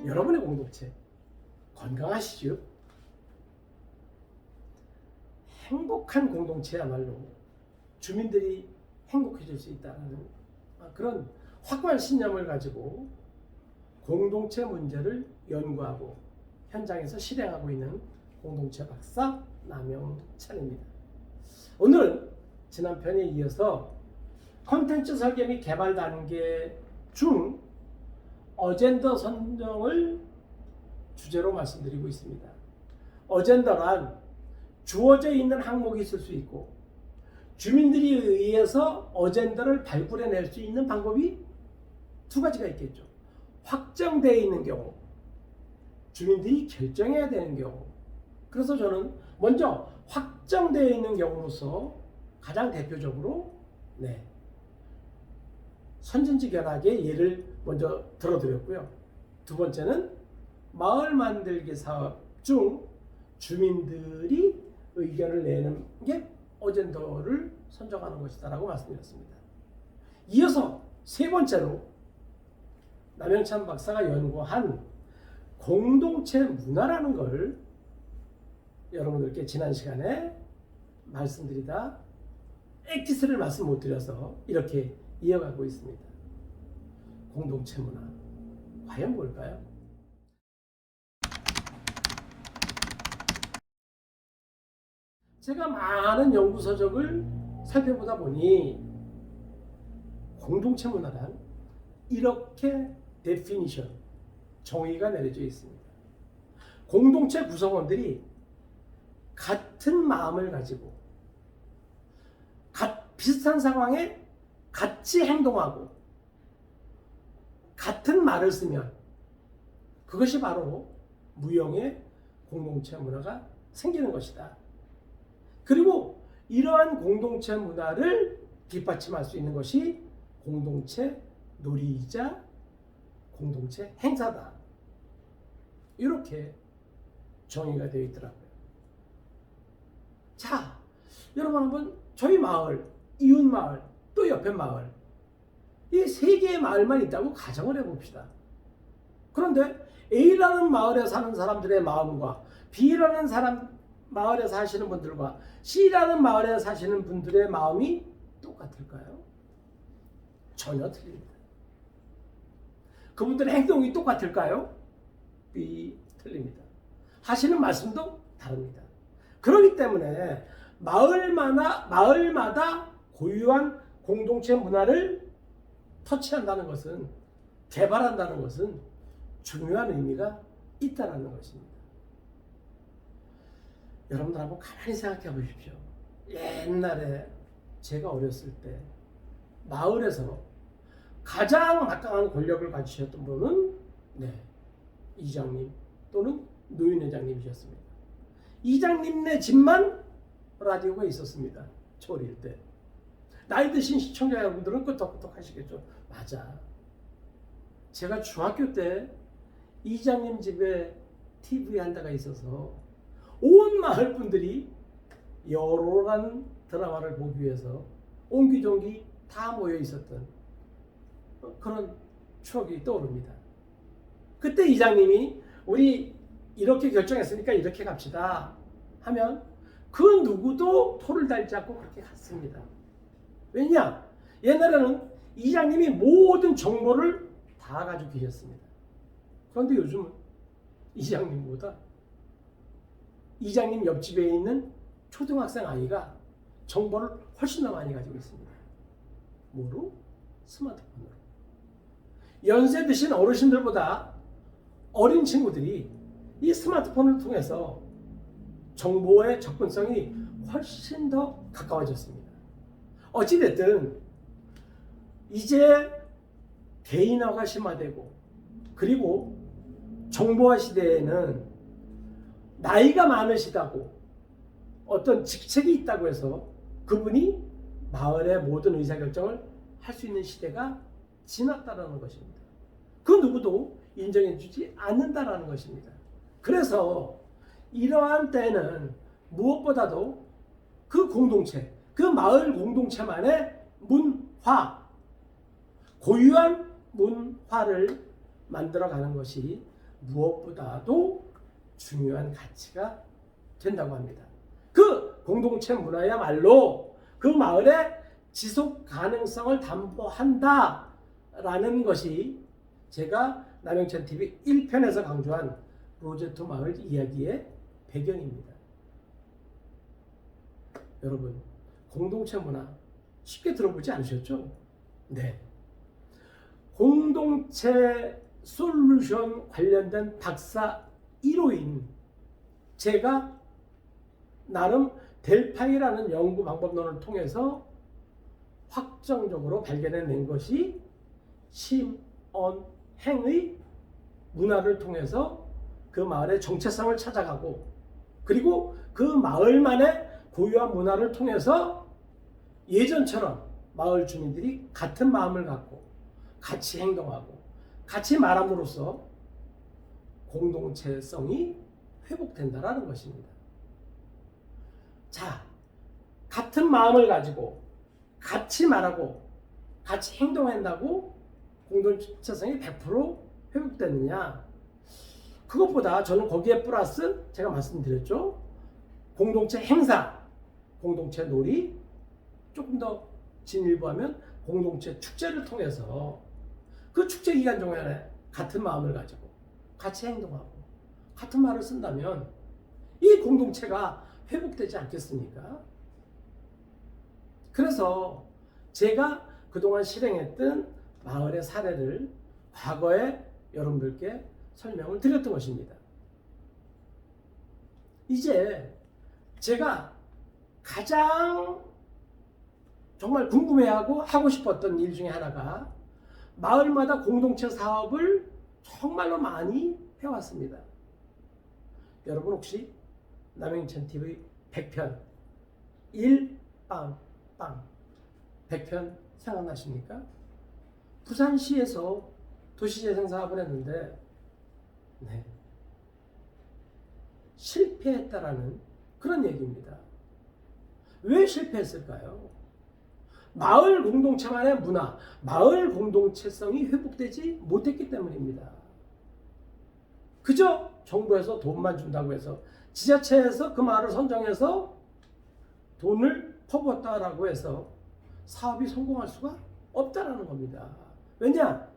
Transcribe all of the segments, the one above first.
여러분의 공동체 건강하시죠? 행복한 공동체야말로 주민들이 행복해질 수 있다는 그런 확고한 신념을 가지고 공동체 문제를 연구하고 현장에서 실행하고 있는 공동체 박사 남영찬입니다. 오늘은 지난 편에 이어서 콘텐츠 설계 및 개발 단계 중 어젠더 선정을 주제로 말씀드리고 있습니다. 어젠더란 주어져 있는 항목이 있을 수 있고 주민들이 의해서 어젠더를 발굴해낼 수 있는 방법이 두 가지가 있겠죠. 확정되어 있는 경우, 주민들이 결정해야 되는 경우. 그래서 저는 먼저 확정되어 있는 경우로서 가장 대표적으로 선진지견학의 예를 먼저 들어드렸고요. 두 번째는 마을 만들기 사업 중 주민들이 의견을 내는 게 어젠더를 선정하는 것이다 라고 말씀드렸습니다. 이어서 세 번째로 남영찬 박사가 연구한 공동체 문화라는 걸 여러분들께 지난 시간에 말씀드리다 액티스를 말씀 못 드려서 이렇게 이어가고 있습니다. 공동체 문화 과연 뭘까요? 제가 많은 연구 서적을 살펴보다 보니 공동체 문화란 이렇게 데피니션, 정의가 내려져 있습니다. 공동체 구성원들이 같은 마음을 가지고 비슷한 상황에 같이 행동하고 같은 말을 쓰면 그것이 바로 무형의 공동체 문화가 생기는 것이다. 그리고 이러한 공동체 문화를 뒷받침할 수 있는 것이 공동체 놀이이자 공동체 행사다. 이렇게 정의가 되어 있더라고요. 자, 여러분 한번 저희 마을, 이웃 마을, 또 옆에 마을, 이 세 개의 마을만 있다고 가정을 해봅시다. 그런데 A라는 마을에 사는 사람들의 마음과 B라는 마을에 사시는 분들과 C라는 마을에 사시는 분들의 마음이 똑같을까요? 전혀 틀립니다. 그분들의 행동이 똑같을까요? 틀립니다. 하시는 말씀도 다릅니다. 그렇기 때문에 마을마다 고유한 공동체 문화를 터치한다는 것은, 개발한다는 것은 중요한 의미가 있다는 것입니다. 여러분들 한번 가만히 생각해 보십시오. 옛날에 제가 어렸을 때 마을에서 가장 막강한 권력을 가지셨던 분은 이장님 또는 노인회장님이셨습니다. 이장님네 집만 라디오가 있었습니다. 저 어릴 때. 나이 드신 시청자 여러분들은 끄떡끄떡 하시겠죠. 맞아. 제가 중학교 때 이장님 집에 TV 한 대가 있어서 온 마을 분들이 여로라는 드라마를 보기 위해서 옹기종기 다 모여 있었던 그런 추억이 떠오릅니다. 그때 이장님이 우리 이렇게 결정했으니까 이렇게 갑시다 하면 그 누구도 토를 달지 않고 그렇게 갔습니다. 왜냐? 옛날에는 이장님이 모든 정보를 다 가지고 계셨습니다. 그런데 요즘은 이장님보다 이장님 옆집에 있는 초등학생 아이가 정보를 훨씬 더 많이 가지고 있습니다. 뭐로? 스마트폰으로. 연세 드신 어르신들보다 어린 친구들이 이 스마트폰을 통해서 정보의 접근성이 훨씬 더 가까워졌습니다. 어찌됐든 이제 개인화가 심화되고 그리고 정보화 시대에는 나이가 많으시다고 어떤 직책이 있다고 해서 그분이 마을의 모든 의사결정을 할 수 있는 시대가 지났다는 것입니다. 그 누구도 인정해주지 않는다는 것입니다. 그래서 이러한 때는 무엇보다도 그 공동체, 그 마을 공동체만의 문화, 고유한 문화를 만들어가는 것이 무엇보다도 중요한 가치가 된다고 합니다. 그 공동체 문화야말로 그 마을의 지속 가능성을 담보한다라는 것이 제가 남영천TV 1편에서 강조한 로제토 마을 이야기의 배경입니다. 여러분, 공동체 문화 쉽게 들어보지 않으셨죠? 네. 공동체 솔루션 관련된 박사 1호인 제가 나름 델파이라는 연구 방법론을 통해서 확정적으로 발견해낸 것이 심언행의 문화를 통해서 그 마을의 정체성을 찾아가고, 그리고 그 마을만의 고유한 문화를 통해서 예전처럼 마을 주민들이 같은 마음을 갖고 같이 행동하고 같이 말함으로써 공동체성이 회복된다라는 것입니다. 자, 같은 마음을 가지고 같이 말하고 같이 행동한다고 공동체성이 100% 회복되느냐? 그것보다 저는 거기에 플러스 제가 말씀드렸죠. 공동체 행사, 공동체 놀이, 조금 더 진일보하면 공동체 축제를 통해서 그 축제 기간 동안에 같은 마음을 가지고 같이 행동하고 같은 말을 쓴다면 이 공동체가 회복되지 않겠습니까? 그래서 제가 그동안 실행했던 마을의 사례를 과거에 여러분들께 설명을 드렸던 것입니다. 이제 제가 가장 정말 궁금해하고 하고 싶었던 일 중에 하나가 마을마다 공동체 사업을 정말로 많이 해왔습니다. 여러분 혹시 남영천TV 100편 1빵빵 100편 생각나십니까? 부산시에서 도시재생 사업을 했는데 실패했다라는 그런 얘기입니다. 왜 실패했을까요? 마을 공동체만의 문화, 마을 공동체성이 회복되지 못했기 때문입니다. 그저 정부에서 돈만 준다고 해서, 지자체에서 그 마을을 선정해서 돈을 퍼부었다라고 해서 사업이 성공할 수가 없다라는 겁니다. 왜냐?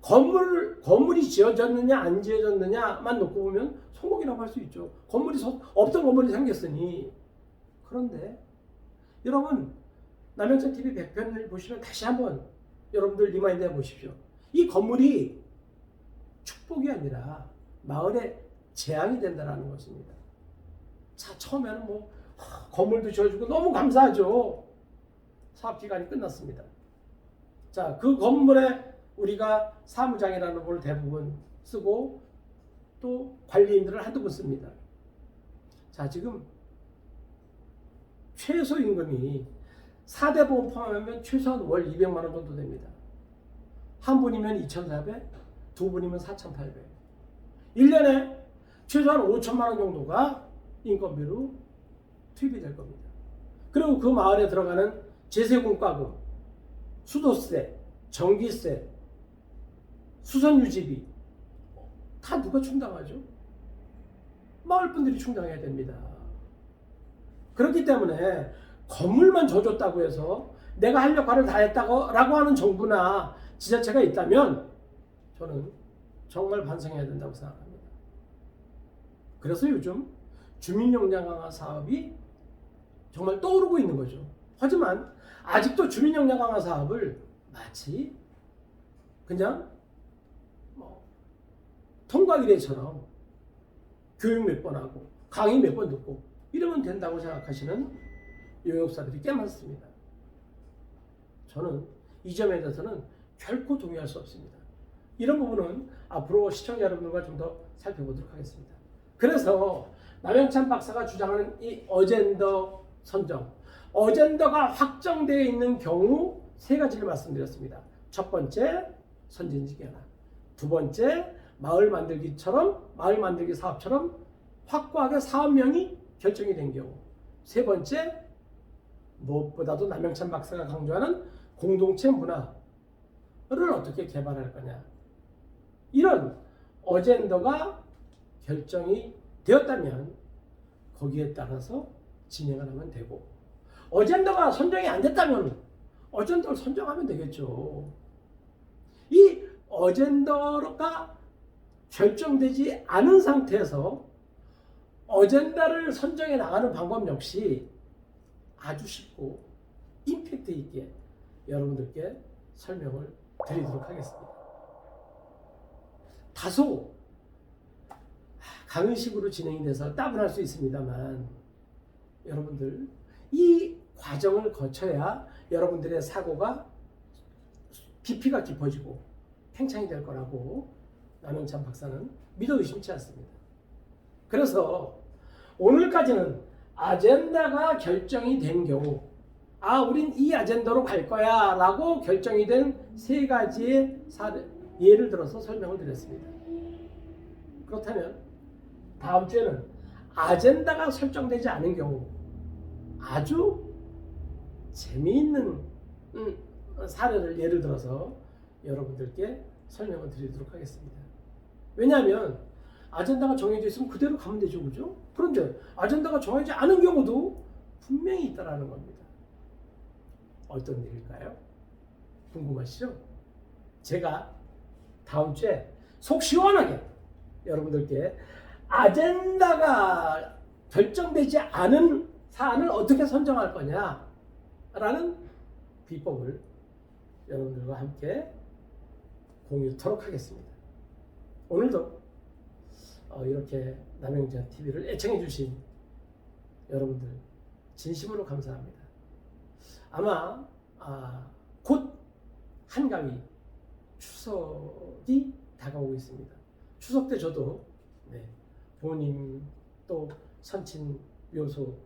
건물이 지어졌느냐 안 지어졌느냐만 놓고 보면 성공이라고 할 수 있죠. 없던 건물이 생겼으니. 그런데 여러분, 남영천TV 100편을 보시면 다시 한번 여러분들 리마인드 해보십시오. 이 건물이 축복이 아니라 마을의 재앙이 된다는 것입니다. 자, 처음에는 건물도 지어주고 너무 감사하죠. 사업 기간이 끝났습니다. 자, 그 건물에 우리가 사무장이라는 걸 대부분 쓰고 또 관리인들을 한두 분 씁니다. 자, 지금 최소임금이 4대 보험 포함하면 최소한 월 200만 원 정도 됩니다. 한 분이면 2,400, 두 분이면 4,800. 1년에 최소한 5천만 원 정도가 인건비로 투입이 될 겁니다. 그리고 그 마을에 들어가는 제세공과금, 수도세, 전기세, 수선유지비 다 누가 충당하죠? 마을 분들이 충당해야 됩니다. 그렇기 때문에 건물만 줘줬다고 해서 내가 할 역할을 다 했다고 하는 정부나 지자체가 있다면 저는 정말 반성해야 된다고 생각합니다. 그래서 요즘 주민역량 강화 사업이 정말 떠오르고 있는 거죠. 하지만 아직도 주민역량 강화 사업을 마치 그냥 통과 의례처럼 교육 몇 번 하고 강의 몇 번 듣고 이러면 된다고 생각하시는 용역사들이 꽤 많습니다. 저는 이 점에 대해서는 결코 동의할 수 없습니다. 이런 부분은 앞으로 시청자 여러분들과 좀 더 살펴보도록 하겠습니다. 그래서 남영찬 박사가 주장하는 이 어젠더 선정, 어젠더가 확정되어 있는 경우 세 가지를 말씀드렸습니다. 첫 번째, 선진지 견학. 두 번째, 마을 만들기 사업처럼 확고하게 사업명이 결정이 된 경우. 세 번째, 무엇보다도 남영찬 박사가 강조하는 공동체 문화를 어떻게 개발할 거냐. 이런 어젠더가 결정이 되었다면 거기에 따라서 진행을 하면 되고, 어젠더가 선정이 안 됐다면 어젠더를 선정하면 되겠죠. 이 어젠더가 결정되지 않은 상태에서 어젠다를 선정해 나가는 방법 역시 아주 쉽고 임팩트 있게 여러분들께 설명을 드리도록 하겠습니다. 다소 강의식으로 진행이 돼서 따분할 수 있습니다만, 여러분들 이 과정을 거쳐야 여러분들의 사고가 깊이가 깊어지고 팽창이 될 거라고 남영찬 박사는 믿어 의심치 않습니다. 그래서 오늘까지는 아젠다가 결정이 된 경우, 우린 이 아젠다로 갈 거야 라고 결정이 된 세 가지의 예를 들어서 설명을 드렸습니다. 그렇다면 다음 주에는 아젠다가 설정되지 않은 경우 아주 재미있는 사례를 예를 들어서 여러분들께 설명을 드리도록 하겠습니다. 왜냐하면 아젠다가 정해져 있으면 그대로 가면 되죠, 그죠? 그런데 아젠다가 정해지지 않은 경우도 분명히 있다라는 겁니다. 어떤 일일까요? 궁금하시죠? 제가 다음 주에 속 시원하게 여러분들께 아젠다가 결정되지 않은 사안을 어떻게 선정할 거냐라는 비법을 여러분들과 함께 공유토록 하겠습니다. 오늘도 이렇게 남영찬 TV를 애청해 주신 여러분들 진심으로 감사합니다. 아마 곧 한가위 추석이 다가오고 있습니다. 추석 때 저도 부모님 또 선친 묘소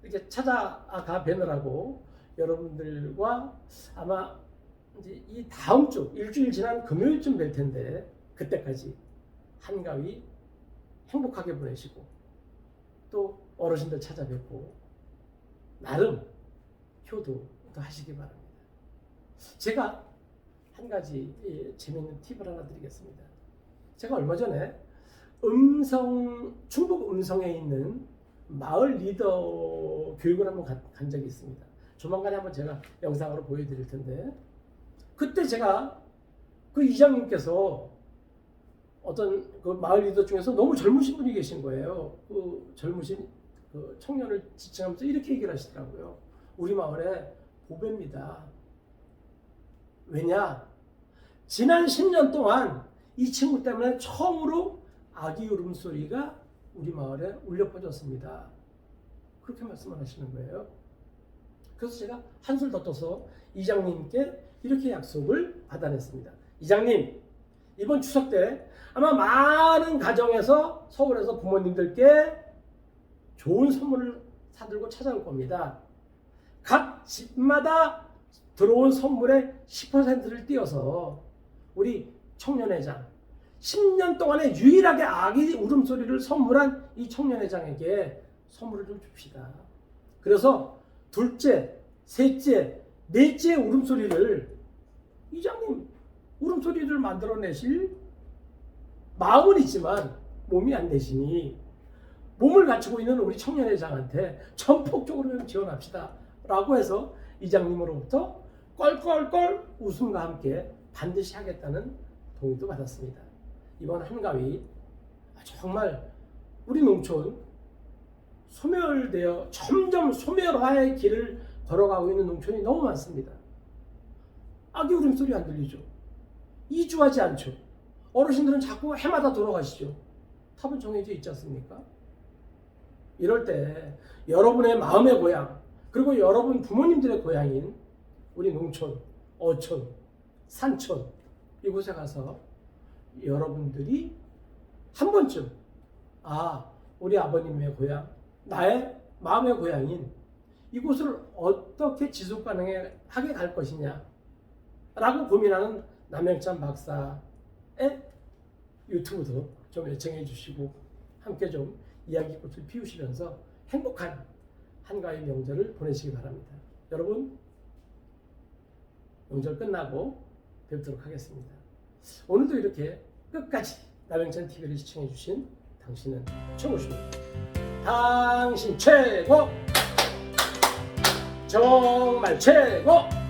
이렇게 찾아가 뵈느라고 여러분들과 아마 이제 이 다음 주 일주일 지난 금요일쯤 뵐 텐데, 그때까지 한가위 행복하게 보내시고 또 어르신들 찾아뵙고 나름 효도도 하시기 바랍니다. 제가 한 가지 재미있는 팁을 하나 드리겠습니다. 제가 얼마 전에 충북 음성에 있는 마을 리더 교육을 한번 간 적이 있습니다. 조만간에 한번 제가 영상으로 보여드릴 텐데, 그때 제가 그 이장님께서 어떤 그 마을 리더 중에서 너무 젊으신 분이 계신 거예요. 그 젊으신 그 청년을 지칭하면서 이렇게 얘기를 하시더라고요. 우리 마을에 보배입니다. 왜냐? 지난 10년 동안 이 친구 때문에 처음으로 아기 울음소리가 우리 마을에 울려 퍼졌습니다. 그렇게 말씀을 하시는 거예요. 그래서 제가 한술 더 떠서 이장님께 이렇게 약속을 받아냈습니다. 이장님, 이번 추석 때 아마 많은 가정에서 서울에서 부모님들께 좋은 선물을 사들고 찾아올 겁니다. 각 집마다 들어온 선물의 10%를 띄어서 우리 청년회장, 10년 동안에 유일하게 아기 울음소리를 선물한 이 청년회장에게 선물을 좀 줍시다. 그래서 둘째, 셋째, 넷째 울음소리를, 이장님 울음소리를 만들어내실 마음은 있지만 몸이 안 되시니 몸을 갖추고 있는 우리 청년회장한테 전폭적으로 지원합시다 라고 해서 이장님으로부터 껄껄껄 웃음과 함께 반드시 하겠다는 동의도 받았습니다. 이번 한가위 정말 우리 농촌 소멸되어 점점 소멸화의 길을 걸어가고 있는 농촌이 너무 많습니다. 아기 울음소리 안 들리죠. 이주하지 않죠. 어르신들은 자꾸 해마다 돌아가시죠. 답은 정해져 있지 않습니까? 이럴 때 여러분의 마음의 고향, 그리고 여러분 부모님들의 고향인 우리 농촌, 어촌, 산촌 이곳에 가서 여러분들이 한 번쯤 우리 아버님의 고향, 나의 마음의 고향인 이곳을 어떻게 지속 가능하게 갈 것이냐 라고 고민하는 남영찬 박사의 유튜브도 좀 애청해 주시고 함께 좀 이야기꽃을 피우시면서 행복한 한가위 명절을 보내시기 바랍니다. 여러분, 명절 끝나고 뵙도록 하겠습니다. 오늘도 이렇게 끝까지 남영찬 TV를 시청해주신 당신은 최고십니다. 당신 최고! 정말 최고!